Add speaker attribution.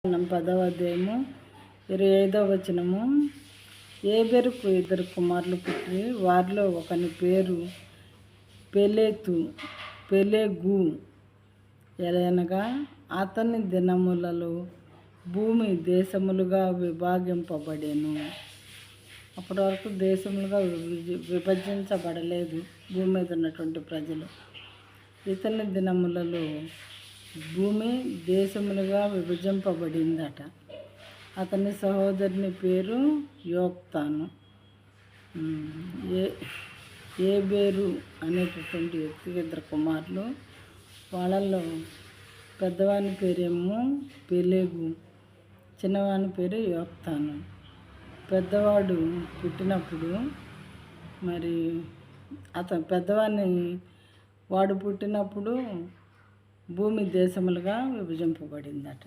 Speaker 1: 10వ అధ్యాయము 25వ వచనము. ఏబెరుకు 2 కుమారులు పుట్టి, వారిలో ఒకని పేరు పెలెగు ఎలయనగా, అతని దినములలో భూమి దేశములుగా విభాగింపబడెను. అప్పటి వరకు దేశములుగా విభజించబడలేదు భూమి మీద ఉన్నటువంటి ప్రజలు. ఇతని దినములలో భూమి దేశములుగా విభజింపబడిందట. అతని సహోదరుని పేరు యోక్తాను. ఏబేరు అనేటటువంటి వ్యక్తికి 2 కుమారులు. వాళ్ళల్లో పెద్దవాని పేరేమో పెలెగు, చిన్నవాని పేరు యోక్తాను. పెద్దవాడు పుట్టినప్పుడు మరి వాడు పుట్టినప్పుడు భూమి దేశములుగా విభజింపబడిందట.